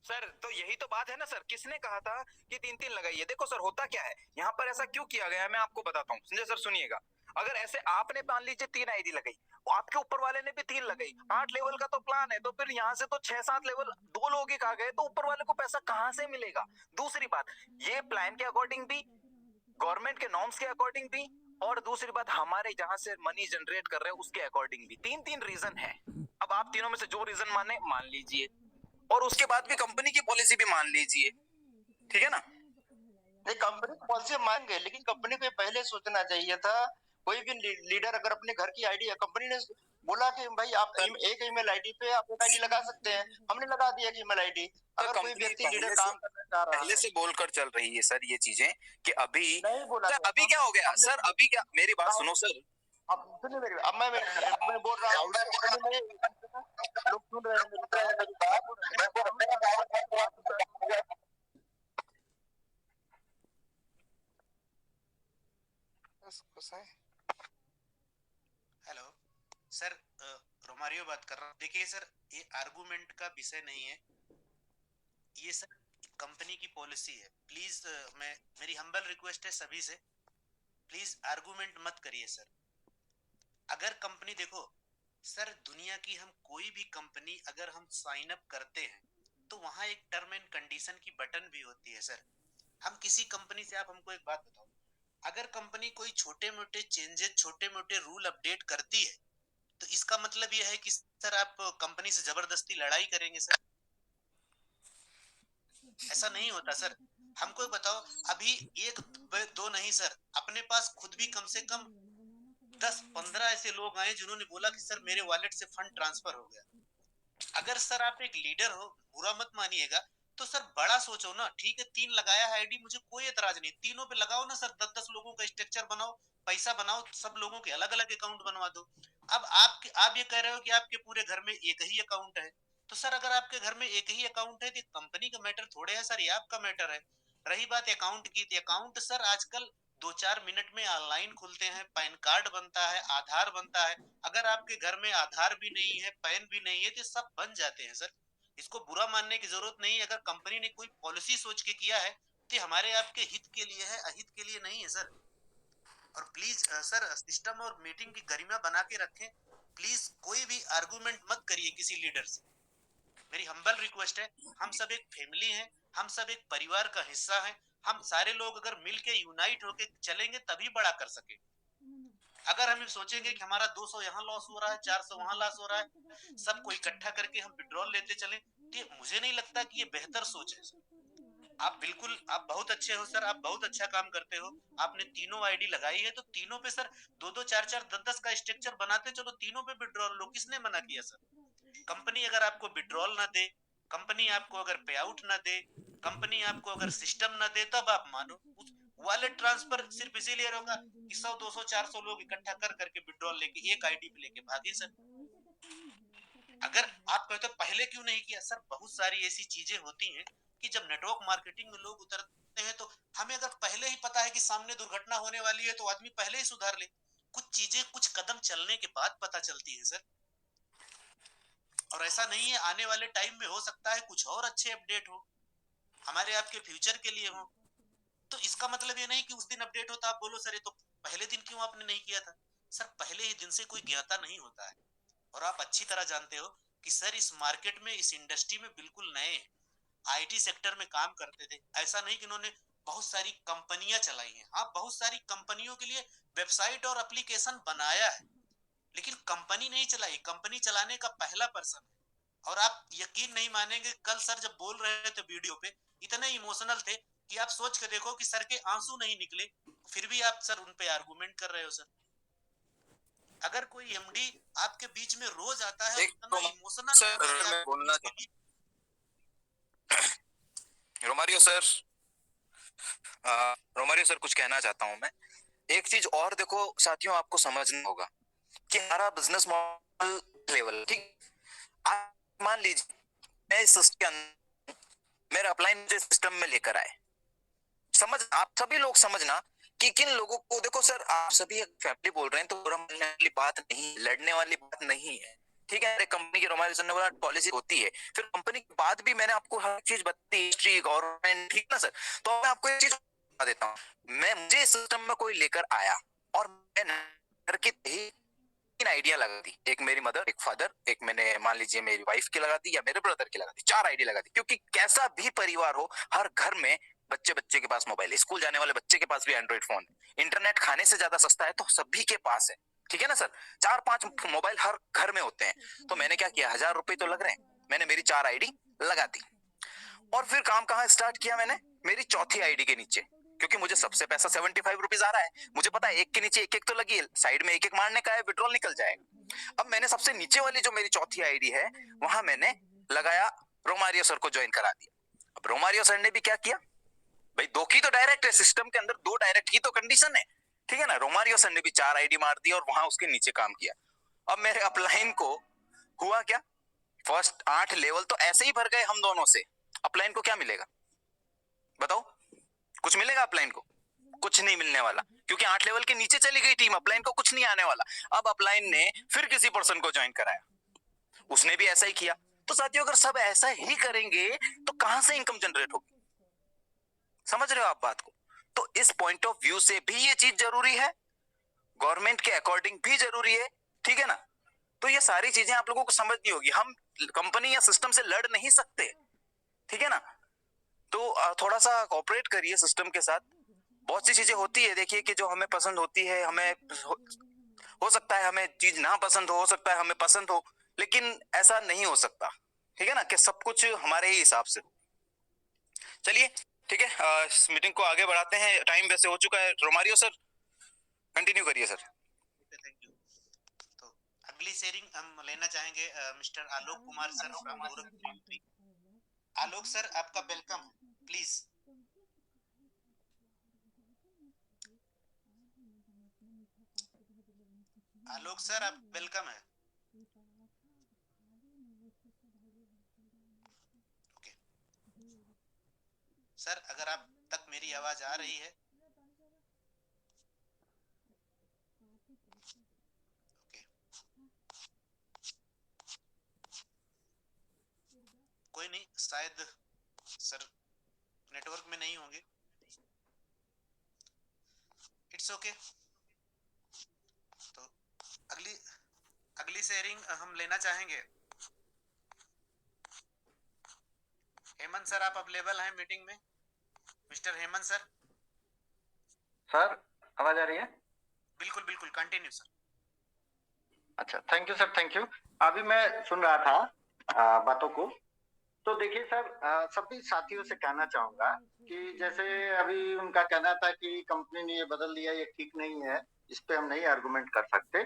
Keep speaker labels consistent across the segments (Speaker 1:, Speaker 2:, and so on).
Speaker 1: Sir तो यही तो बात है ना सर, किसने कहा था कि 3-3 लगाइए? देखो सर होता क्या है यहाँ पर, ऐसा क्यों किया गया है मैं आपको बताता हूँ। संजय सर सुनिएगा, अगर ऐसे आपने मान लीजिए 3 आईडी लगाई, आपके ऊपर वाले ने भी 3 लगाई, 8 लेवल का तो प्लान है, तो फिर यहाँ से तो 6-7 लेवल 2 लोग ही आ गए, तो ऊपर वाले को पैसा कहाँ से मिलेगा? दूसरी बात, ये प्लान के अकॉर्डिंग भी, गवर्नमेंट के नॉर्म्स के अकॉर्डिंग भी, और दूसरी बात हमारे जहां से मनी जनरेट कर रहे हैं उसके अकॉर्डिंग भी, 3-3 रीजन है। अब आप तीनों में से जो रीजन माने मान लीजिए, और उसके बाद भी कंपनी की पॉलिसी भी मान लीजिए, ठीक है ना?
Speaker 2: नहीं, कंपनी की पॉलिसी मान गए, लेकिन कंपनी को पहले सोचना चाहिए था। कोई भी लीडर अगर अपने घर की आईडी है, कंपनी ने बोला कि भाई आप एक ईमेल आईडी पे आप एक आईडी लगा सकते हैं, हमने लगा दिया कि ईमेल आईडी। अगर कोई व्यक्ति लीडर काम करना चाह रहा
Speaker 1: पहले
Speaker 2: है,
Speaker 1: से बोलकर चल रही है सर ये चीजें कि अभी
Speaker 2: नहीं बोला
Speaker 1: सर,
Speaker 2: गया
Speaker 1: अभी क्या हो गया सर, अभी क्या, मेरी बात सुनो सर।
Speaker 2: अब सुनिए मेरी, अब मैं बोल रहा हूँ, कंपनी में लोग सुन रहे हैं मेरी बात, मैं बोल रहा हूँ।
Speaker 3: हेलो सर, रोमारियो बात कर रहा हूँ। देखिए सर, ये आर्गुमेंट का विषय नहीं है, ये सर कंपनी की पॉलिसी है। प्लीज मैं, मेरी हम्बल रिक्वेस्ट है सभी से, प्लीज आर्गुमेंट मत करिए सर। अगर कंपनी, देखो सर, दुनिया की हम कोई भी कंपनी अगर हम साइन अप करते हैं तो वहां एक टर्म एंड कंडीशन की बटन भी होती है सर। हम किसी कंपनी से, आप हमको एक बात बताओ, अगर कंपनी कोई छोटे मोटे चेंजेस, छोटे मोटे रूल अपडेट करती है, तो इसका मतलब यह है कि सर आप कंपनी से जबरदस्ती लड़ाई करेंगे सर? ऐसा नहीं होता सर। हमको बताओ, अभी एक दो नहीं सर, अपने पास खुद भी कम से कम 10-15 ऐसे लोग आए जिन्होंने बोला कि सर मेरे वॉलेट से फंड ट्रांसफर हो गया। अगर सर आप एक लीडर हो, बुरा मत मानिएगा, तो सर बड़ा सोचो ना। ठीक है, 3 लगाया है आईडी, मुझे कोई एतराज नहीं, तीनों पे लगाओ ना सर, 10-10 लोगों का स्ट्रक्चर बनाओ, पैसा बनाओ, सब लोगों के अलग अलग अकाउंट बनवा दो। अब आप ये कह रहे हो कि आपके पूरे घर में एक ही अकाउंट है, तो सर अगर आपके घर में एक ही अकाउंट है तो कंपनी का मैटर थोड़े है सर, ये आपका मैटर है। रही बात अकाउंट की, तो अकाउंट सर आजकल 2-4 मिनट में ऑनलाइन खुलते हैं, पैन कार्ड बनता है, आधार बनता है। अगर आपके घर में आधार भी नहीं है, पैन भी नहीं है, तो सब बन जाते हैं सर। इसको बुरा मानने की जरूरत नहीं है। अगर कंपनी ने कोई पॉलिसी सोच के किया है तो हमारे आपके हित के लिए है, अहित के लिए नहीं है सर। और प्लीज सर, सिस्टम और मीटिंग की गरिमा बना के रखें। प्लीज कोई भी आर्गुमेंट मत करिए किसी लीडर से, मेरी हम्बल रिक्वेस्ट है। हम सब एक फैमिली हैं, हम सब एक परिवार का हिस्सा हैं। हम सारे लोग अगर मिलके यूनाइट होके चलेंगे तभी बड़ा कर सके। अगर हम सोचेंगे कि हमारा 200 यहाँ लॉस हो रहा है, 400 वहां लॉस हो रहा है, सबको इकट्ठा करके हम विड्रॉल लेते चले, तो मुझे नहीं लगता कि ये बेहतर सोच है। आप बिल्कुल, आप बहुत अच्छे हो सर, आप बहुत अच्छा काम करते हो। आपने तीनों आईडी लगाई है तो तीनों पे सर 2-2, 4-4, 10-10 का स्ट्रक्चर बनाते चलो, तीनों पे विड्रॉल लो, किसने मना किया सर? कंपनी अगर आपको विड्रॉल ना दे, कंपनी आपको अगर पे आउट ना दे, कंपनी आपको अगर सिस्टम ना दे, तब आप मानो। वॉलेट ट्रांसफर सिर्फ इसीलिए होगा कि 100, 200, 400 लोग इकट्ठा कर करके विड्रॉल लेके एक आईडी पे लेके भागे सर। अगर आप कहते हो पहले क्यों नहीं किया सर, बहुत सारी ऐसी चीजें होती हैं कि जब नेटवर्क मार्केटिंग में लोग उतरते हैं तो हमें अगर पहले ही पता है कि सामने दुर्घटना होने वाली है तो आदमी पहले ही सुधार ले। कुछ चीजें कुछ कदम चलने के बाद पता चलती है सर। और ऐसा नहीं है, आने वाले टाइम में हो सकता है कुछ और अच्छे अपडेट हो, हमारे आपके फ्यूचर के लिए हो। तो इसका मतलब ये नहीं कि उस दिन अपडेट होता आप बोलो सर ये तो पहले दिन क्यों आपने नहीं किया था। सर पहले ही दिन से कोई ज्ञाता नहीं होता है। और आप अच्छी तरह जानते हो कि सर इस मार्केट में, इस इंडस्ट्री में बिल्कुल नए हैं, आईटी सेक्टर में काम करते थे। ऐसा नहीं कि इन्होंने बहुत सारी कंपनियां चलाई हैं, हाँ बहुत सारी कंपनियों के लिए वेबसाइट और एप्लीकेशन बनाया है, लेकिन कंपनी नहीं चलाई, कंपनी चलाने का पहला पर्सन है। और आप यकीन नहीं मानेंगे, कल सर जब बोल रहे थे वीडियो पे, इतने इमोशनल थे कि आप सोच के देखो कि सर के आंसू नहीं निकले, फिर भी आप सर उन पे आर्गुमेंट कर रहे हो सर। अगर कोई एमडी आपके बीच में रोज आता है और
Speaker 1: एक
Speaker 3: इतना
Speaker 1: तो
Speaker 3: इमोशनल
Speaker 1: सर
Speaker 3: होकर के
Speaker 1: मैं
Speaker 3: आपके
Speaker 1: बोलना
Speaker 3: बीच में,
Speaker 1: चाहूँ, रोमारियो सर, रोमारियो सर कुछ कहना चाहता हूँ मैं। एक चीज और देखो साथियों, आपको समझना होगा कि हमारा बिजनेस मॉडल लेवल, ठीक, आप मान लीजिए मैं इस सिस्टम, मेरा अपलाइन मुझे सिस्टम में लेकर आए, समझ, आप सभी लोग समझना कि किन लोगों को, देखो सर आप सभी एक फैमिली बोल रहे हैं तो बुरा मानने वाली बात नहीं, लड़ने वाली बात नहीं है, ठीक है, कंपनी की रोमारियो सर ने बोला पॉलिसी होती है, फिर कंपनी के बाद भी मैंने आपको हर चीज बताई, हिस्ट्री, गवर्नमेंट, ठीक है ना सर। तो मैं आपको एक चीज बता देता हूँ, मुझे सिस्टम में कोई लेकर आया और मैंने घर के ही तीन आइडिया लगा दी, एक मेरी मदर, एक फादर, एक मैंने मान लीजिए मेरी वाइफ की लगा दी या मेरे ब्रदर की लगा दी, 4 आईडी लगा दी। क्योंकि कैसा भी परिवार हो, हर घर में बच्चे के पास मोबाइल है, स्कूल जाने वाले बच्चे के पास भी एंड्रॉइड फोन है, इंटरनेट खाने से ज्यादा सस्ता है तो सभी के पास है, ठीक है ना सर। 4-5 मोबाइल हर घर में होते हैं। तो मैंने क्या किया, 1000 रुपए तो लग रहे हैं, मैंने मेरी 4 आईडी लगा दी। और फिर काम कहाँ स्टार्ट किया मैंने, मेरी चौथी आईडी के नीचे, क्योंकि मुझे सबसे पैसा 75 रुपीज आ रहा है, मुझे पता है एक के नीचे एक एक तो लगी है, साइड में एक एक मारने का है, विड्रॉल निकल जाएगा। अब मैंने सबसे नीचे वाली जो मेरी चौथी आईडी है वहां मैंने लगाया, रोमारियो सर को ज्वाइन करा दिया। अब रोमारियो सर ने भी क्या किया भाई, 2 की तो डायरेक्ट है सिस्टम के अंदर, 2 डायरेक्ट की तो कंडीशन है, ठीक है ना। रोमारियो सर ने भी 4 आईडी मार दी और वहां उसके नीचे काम किया। अब मेरे अपलाइन को हुआ क्या, फर्स्ट 8 लेवल तो ऐसे ही भर गए हम दोनों से, अपलाइन को क्या मिलेगा बताओ, कुछ मिलेगा अपलाइन को? कुछ नहीं मिलने वाला, क्योंकि 8 लेवल के नीचे चली गई टीम, अपलाइन को कुछ नहीं आने वाला। अब अपलाइन ने फिर किसी पर्सन को ज्वाइन कराया, उसने भी ऐसा ही किया। तो साथियों अगर सब ऐसा ही करेंगे तो कहां से इनकम जनरेट होगी, समझ रहे हो आप बात को? तो इस पॉइंट ऑफ व्यू से भी ये चीज जरूरी है, गवर्नमेंट के अकॉर्डिंग भी जरूरी है, ठीक है ना। तो ये सारी चीजें आप लोगों को समझनी होगी, हम कंपनी या सिस्टम से लड़ नहीं सकते, ठीक है ना। तो थोड़ा सा कोऑपरेट करिए सिस्टम के साथ। बहुत सी चीजें होती है, देखिए कि जो हमें पसंद होती है, हमें हो सकता है हमें चीज ना पसंद हो सकता है हमें पसंद हो, लेकिन ऐसा नहीं हो सकता, ठीक है ना, कि सब कुछ हमारे ही हिसाब से। चलिए ठीक है, इस मीटिंग को आगे बढ़ाते हैं, टाइम वैसे हो चुका है। रोमारियो सर कंटिन्यू करिए सर।
Speaker 3: Thank you. तो अगली शेयरिंग हम लेना चाहेंगे mister Alok Kumar sir from Gorakhpur UP. Alok sir आपका वेलकम है, प्लीज। आलोक सर आप वेलकम है। ओके सर, अगर आप तक मेरी आवाज आ रही है? ओके, कोई नहीं, शायद सर नेटवर्क में नहीं होंगे, इट्स ओके। तो अगली शेयरिंग हम लेना चाहेंगे। हेमंत सर आप अवेलेबल हैं मीटिंग में? Mister Hemant sir.
Speaker 4: सर आवाज आ रही है?
Speaker 3: बिल्कुल बिल्कुल, कंटिन्यू सर।
Speaker 4: अच्छा, thank you sir, thank you. अभी मैं सुन रहा था बातों को। तो देखिए सर, सभी साथियों से कहना चाहूंगा कि जैसे अभी उनका कहना था कि कंपनी ने ये बदल दिया, ये ठीक नहीं है, इस पे हम नहीं आर्गुमेंट कर सकते।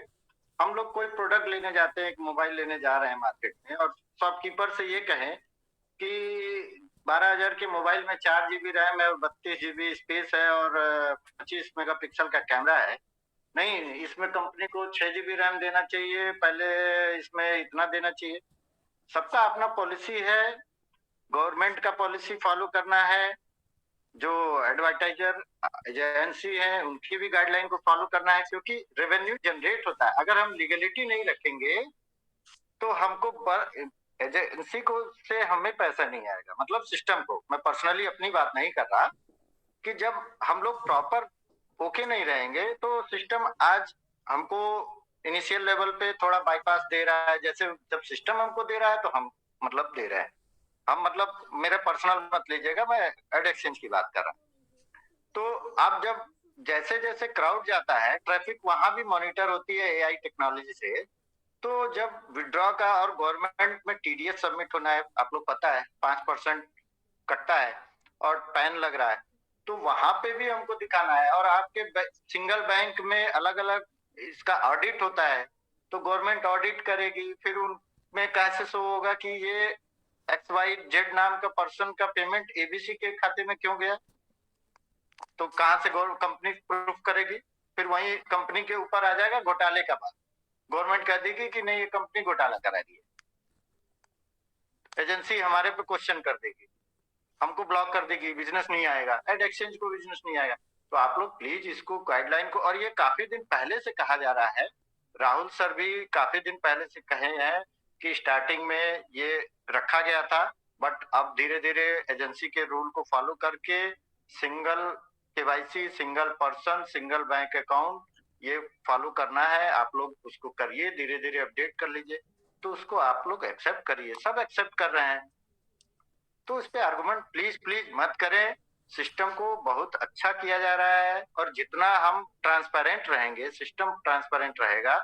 Speaker 4: हम लोग कोई प्रोडक्ट लेने जाते हैं, एक मोबाइल लेने जा रहे हैं मार्केट में, और शॉपकीपर से ये कहें कि 12,000 के मोबाइल में 4 GB रैम है और 32 GB स्पेस है और 25 मेगापिक्सल का कैमरा है, नहीं इसमें कंपनी को 6 GB रैम देना चाहिए, पहले इसमें इतना देना चाहिए। सबका अपना पॉलिसी है, गवर्नमेंट का पॉलिसी फॉलो करना है, जो एडवर्टाइजर एजेंसी है उनकी भी गाइडलाइन को फॉलो करना है, क्योंकि रेवेन्यू जनरेट होता है। अगर हम लीगलिटी नहीं रखेंगे तो हमको एजेंसी को से हमें पैसा नहीं आएगा, मतलब सिस्टम को। मैं पर्सनली अपनी बात नहीं कर रहा, कि जब हम लोग प्रॉपर ओके नहीं रहेंगे तो सिस्टम आज हमको इनिशियल लेवल पे थोड़ा बाईपास दे रहा है, जैसे जब सिस्टम हमको दे रहा है तो हम मतलब दे रहे हैं, हम मतलब मेरे पर्सनल मत लीजिएगा, मैं एड एक्सचेंज की बात कर रहा हूँ। तो अब जब जैसे जैसे क्राउड जाता है, ट्रैफिक वहां भी मॉनिटर होती है एआई टेक्नोलॉजी से। तो जब विड्रॉ का और गवर्नमेंट में टीडीएस सबमिट होना है, आप लोग पता है 5% कटता है और पैन लग रहा है, तो वहां पे भी हमको दिखाना है। और आपके सिंगल बैंक में अलग अलग इसका ऑडिट होता है, तो गवर्नमेंट ऑडिट करेगी, फिर उनमें कैसे शो होगा कि ये XYZ नाम का पर्सन का पेमेंट एबीसी के खाते में क्यों गया, तो कहां से कंपनी प्रूफ करेगी? फिर वही कंपनी के ऊपर आ जाएगा घोटाले का बात, गवर्नमेंट कह देगी कि नहीं ये कंपनी घोटाला करा रही है, एजेंसी हमारे पे क्वेश्चन कर देगी, हमको ब्लॉक कर देगी, बिजनेस नहीं आएगा, एड एक्सचेंज को बिजनेस नहीं आएगा। तो आप लोग प्लीज इसको गाइडलाइन को, और ये काफी दिन पहले से कहा जा रहा है, राहुल सर भी काफी दिन पहले से कहे हैं, कि स्टार्टिंग में ये रखा गया था, बट अब धीरे धीरे एजेंसी के रूल को फॉलो करके single KYC, single person, single bank account ये फॉलो करना है। आप लोग उसको करिए, धीरे धीरे अपडेट कर लीजिए, तो उसको आप लोग एक्सेप्ट करिए। सब एक्सेप्ट कर रहे हैं, तो इस पे आर्गुमेंट प्लीज प्लीज मत करें। सिस्टम को बहुत अच्छा किया जा रहा है, और जितना हम ट्रांसपेरेंट रहेंगे, सिस्टम ट्रांसपेरेंट रहेगा,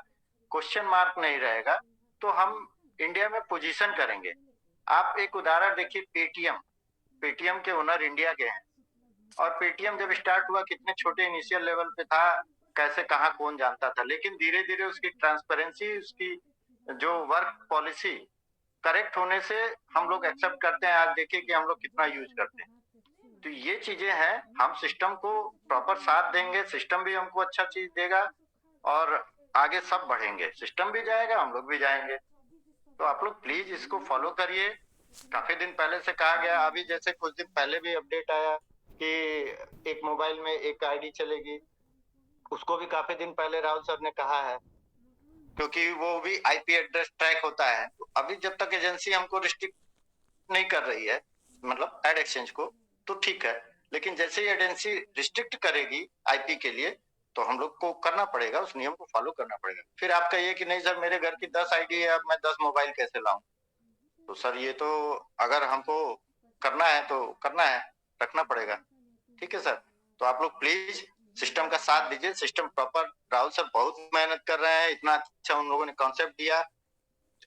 Speaker 4: क्वेश्चन मार्क नहीं रहेगा, तो हम इंडिया में पोजीशन करेंगे। आप एक उदाहरण देखिए, पेटीएम के ओनर इंडिया के हैं, और पेटीएम जब स्टार्ट हुआ कितने छोटे इनिशियल लेवल पे था, कैसे कहाँ कौन जानता था, लेकिन धीरे धीरे उसकी ट्रांसपेरेंसी, उसकी जो वर्क पॉलिसी करेक्ट होने से हम लोग एक्सेप्ट करते हैं। आज देखिए कि हम लोग कितना यूज करते हैं। तो ये चीजें हैं, हम सिस्टम को प्रॉपर साथ देंगे, सिस्टम भी हमको अच्छा चीज देगा, और आगे सब बढ़ेंगे, सिस्टम भी जाएगा, हम लोग भी जाएंगे। तो आप लोग प्लीज इसको फॉलो करिए। काफी दिन पहले से कहा गया, अभी जैसे कुछ दिन पहले भी अपडेट आया कि एक मोबाइल में एक आईडी चलेगी, उसको भी काफी दिन पहले राहुल सर ने कहा है, क्योंकि वो भी आईपी एड्रेस ट्रैक होता है। तो अभी जब तक एजेंसी हमको रिस्ट्रिक्ट नहीं कर रही है, मतलब एड एक्सचेंज को, तो ठीक है, लेकिन जैसे ही एजेंसी रिस्ट्रिक्ट करेगी आईपी के लिए, तो हम लोग को करना पड़ेगा, उस नियम को फॉलो करना पड़ेगा। फिर आप कहिए कि नहीं सर मेरे घर की 10 आईडी है, अब मैं 10 मोबाइल कैसे लाऊं? तो सर ये तो अगर हमको करना है तो करना है, रखना पड़ेगा। ठीक है सर, तो आप लोग प्लीज सिस्टम का साथ दीजिए। सिस्टम प्रॉपर, राहुल सर बहुत मेहनत कर रहे हैं, इतना अच्छा उन लोगों ने कॉन्सेप्ट दिया,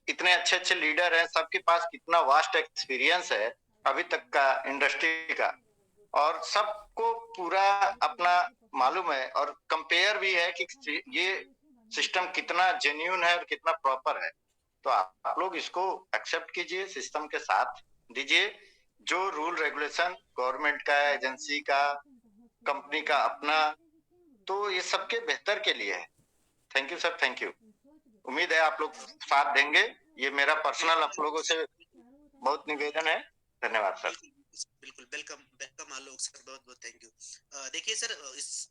Speaker 4: इतने अच्छे अच्छे लीडर हैं, सबके पास कितना वास्ट एक्सपीरियंस है अभी तक का इंडस्ट्री का, और सबको पूरा अपना मालूम है, और कंपेयर भी है कि ये सिस्टम कितना जेन्युइन है और कितना प्रॉपर है। तो आप लोग इसको एक्सेप्ट कीजिए, सिस्टम के साथ दीजिए। जो रूल रेगुलेशन गवर्नमेंट का, एजेंसी का, कंपनी का अपना, तो ये सबके बेहतर के लिए है। Thank you sir, thank you. उम्मीद है आप लोग साथ देंगे। ये मेरा पर्सनल आप लोगों से बहुत निवेदन है। धन्यवाद सर।
Speaker 3: बिल्कुल वेलकम वेलकम आलोक सर, बहुत बहुत थैंक यू। देखिए सर,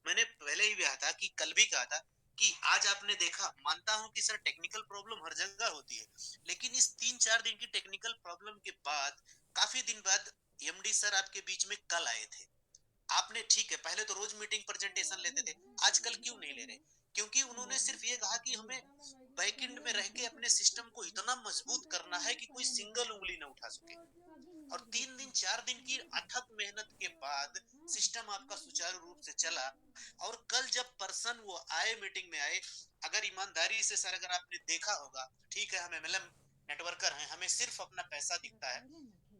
Speaker 3: मैंने पहले ही कहा था कि कल भी कहा था कि आज आपने देखा, मानता हूं कि सर टेक्निकल प्रॉब्लम हर जगह होती है, लेकिन इस 3-4 दिन की टेक्निकल प्रॉब्लम के बाद काफी दिन बाद एमडी सर आपके बीच में कल आए थे। आपने, ठीक है, पहले तो रोज मीटिंग प्रेजेंटेशन लेते थे, आजकल क्यों नहीं ले रहे? क्योंकि उन्होंने सिर्फ ये कहा कि हमें बैकएंड में रह के अपने सिस्टम को इतना मजबूत करना है कि कोई सिंगल उंगली न उठा सके। और 3 दिन 4 दिन की अथक मेहनत के बाद सिस्टम आपका सुचारू रूप से चला। और कल जब पर्सन वो आए, मीटिंग में आए, अगर ईमानदारी से सर अगर आपने देखा होगा, ठीक है हम एमएलएम नेटवर्कर हैं, हमें सिर्फ अपना पैसा दिखता है,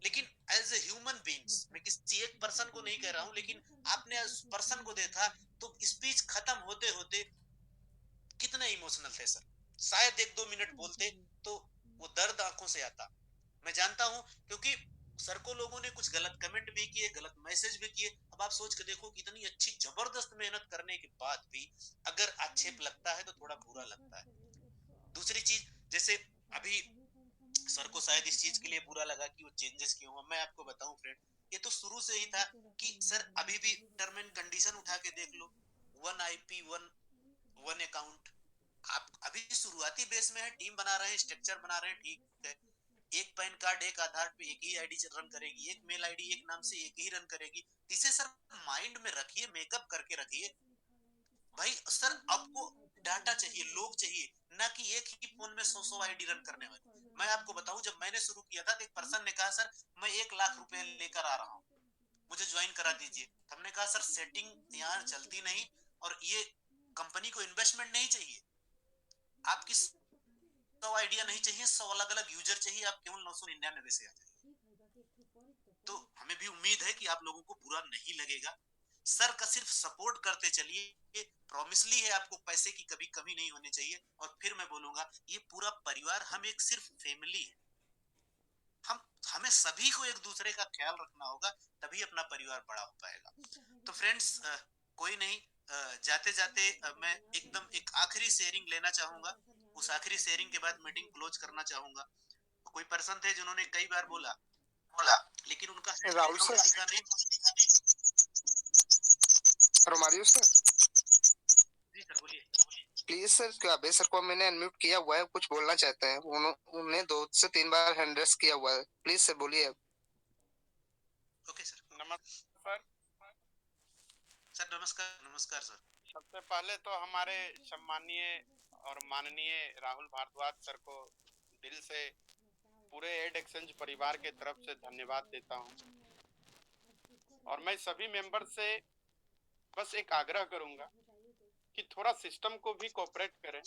Speaker 3: लेकिन एज ए ह्यूमन बींग्स, मैं किसी एक पर्सन को नहीं कह रहा हूं, लेकिन आपने उस पर्सन को देखा तो स्पीच खत्म होते होते कितने इमोशनल थे सर। शायद 1-2 मिनट बोलते तो वो दर्द आंखों से आता, मैं जानता हूं, क्योंकि सर को लोगों ने कुछ गलत कमेंट भी किए, गलत मैसेज भी किए। अब आप सोच के देखो कि इतनी अच्छी जबरदस्त मेहनत करने के बाद भी अगर आक्षेप लगता है तो थोड़ा बुरा लगता है। दूसरी चीज, जैसे अभी सर को शायद इस चीज के लिए बुरा लगा कि वो चेंजेस क्यों हुआ। मैं आपको बताऊं फ्रेंड, ये तो शुरू से ही था कि सर अभी भी टर्म एंड कंडीशन उठा के देख लो, 1 आईपी 1 अकाउंट। आप अभी शुरुआती बेस में है, टीम बना रहे हैं, स्ट्रक्चर बना रहे हैं, ठीक है, एक पैन कार्ड, एक आधार पे एक ही आईडी रन करेगी, एक मेल आईडी एक नाम से एक ही रन करेगी। इसे सर माइंड में रखिए, मेकअप करके रखिए भाई। सर आपको डाटा चाहिए, लोग चाहिए, ना कि एक ही फोन में 100 आईडी रन करने वाले। मैं आपको बताऊं, जब मैंने शुरू किया था तो एक पर्सन ने कहा सर मैं 1 लाख रुपए लेकर आ रहा हूँ, मुझे ज्वाइन करा दीजिए। हमने कहा सर सेटिंग यहाँ चलती नहीं, और ये कंपनी को इन्वेस्टमेंट नहीं चाहिए, आपकी 100 आइडिया नहीं चाहिए, 100 अलग अलग यूजर चाहिए, आप केवल 999 से आ जाइए। तो हमें भी उम्मीद है कि आप लोगों को बुरा नहीं लगेगा। सर का सिर्फ सपोर्ट करते चलिए, प्रॉमिसली है आपको पैसे की कभी कमी नहीं होनी चाहिए। और फिर मैं बोलूंगा, ये पूरा परिवार, हम एक सिर्फ फैमिली है, हमें सभी को एक दूसरे का ख्याल रखना होगा, तभी अपना परिवार बड़ा हो पाएगा। तो फ्रेंड्स, कोई नहीं, जाते जाते मैं एकदम एक आखिरी शेयरिंग लेना चाहूंगा, उस आखिरी शेयरिंग के बाद मीटिंग क्लोज करना चाहूंगा। कोई पर्सन थे जिन्होंने कई बार बोला बोला लेकिन उनका
Speaker 5: राहुल सर,
Speaker 3: दिखा नहीं।
Speaker 5: रोमारियो सर,
Speaker 3: जी सर बोलिए।
Speaker 5: प्लीज सर, क्या अभय सर को मैंने अनम्यूट किया हुआ है, कुछ बोलना चाहते हैं। उन्हें 2 से 3 बार हैंड रेस किया हुआ है। प्लीज सर बोलिए।
Speaker 3: Okay sir.
Speaker 6: नमस्कार
Speaker 3: सर नमस्कार। नमस्कार सर।
Speaker 6: सबसे पहले तो हमारे सम्मानीय और माननीय राहुल भारद्वाज सर को दिल से पूरे एड एक्सचेंज परिवार के तरफ से धन्यवाद देता हूं। और मैं सभी मेंबर से बस एक आग्रह करूंगा कि थोड़ा सिस्टम को भी कोऑपरेट करें।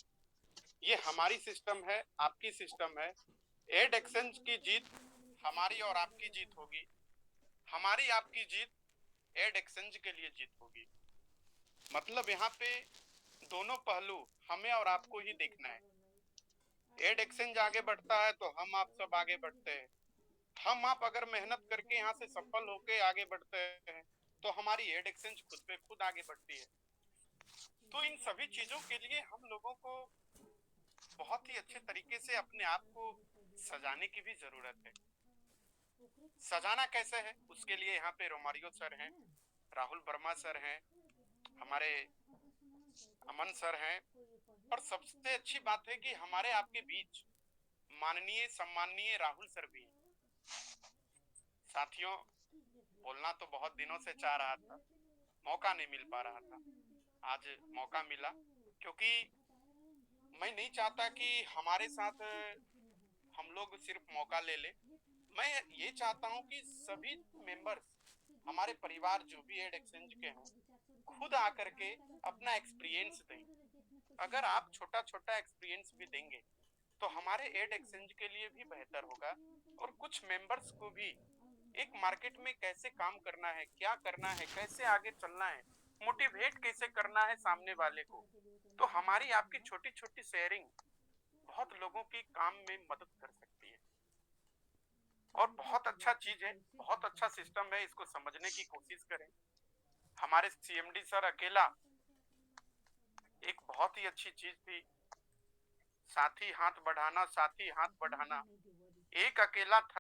Speaker 6: ये हमारी सिस्टम है, आपकी सिस्टम है। एड एक्सचेंज की जीत हमारी और आपकी जीत होगी, हमारी आपकी जीत एड एक्सचेंज के लिए जीत होगी। मतलब यहाँ पे दोनों पहलू हमें और आपको ही देखना है। एड एक्सचेंज आगे बढ़ता है तो हम आप सब आगे बढ़ते हैं। हम आप अगर मेहनत करके यहाँ से सफल होके आगे बढ़ते हैं तो हमारी एड एक्सचेंज खुद पे खुद आगे बढ़ती है। तो इन सभी चीजों के लिए हम लोगों को बहुत ही अच्छे तरीके से अपने आप को सजाने की भी जरूरत है। सजाना कैसे है, उसके लिए यहाँ पे रोमारियो सर हैं, राहुल वर्मा सर हैं, हमारे अमन सर हैं, और सबसे अच्छी बात है कि हमारे आपके बीच माननीय सम्माननीय राहुल सर भी हैं। साथियों, बोलना तो बहुत दिनों से चाह रहा था, मौका नहीं मिल पा रहा था। आज मौका मिला, क्योंकि मैं नहीं चाहता कि हमारे साथ हम लोग सिर्फ मौका ले ले। मैं ये चाहता हूं कि सभी मेंबर्स, हमारे परिवार जो भी एड एक्सचेंज के हैं, खुद आकर के अपना एक्सपीरियंस दें। अगर आप छोटा छोटा एक्सपीरियंस भी देंगे तो हमारे एड एक्सचेंज के लिए भी बेहतर होगा, और कुछ मेंबर्स को भी एक मार्केट में कैसे काम करना है, क्या करना है, कैसे आगे चलना है, मोटिवेट कैसे करना है सामने वाले को। तो हमारी आपकी छोटी छोटी शेयरिंग बहुत लोगों की काम में मदद कर सकती है, और बहुत अच्छा चीज है, बहुत अच्छा सिस्टम है। इसको समझने की कोशिश करें। हमारे सीएमडी सर अकेला एक बहुत ही अच्छी चीज थी, साथी हाथ बढ़ाना, साथी हाथ बढ़ाना। एक अकेला था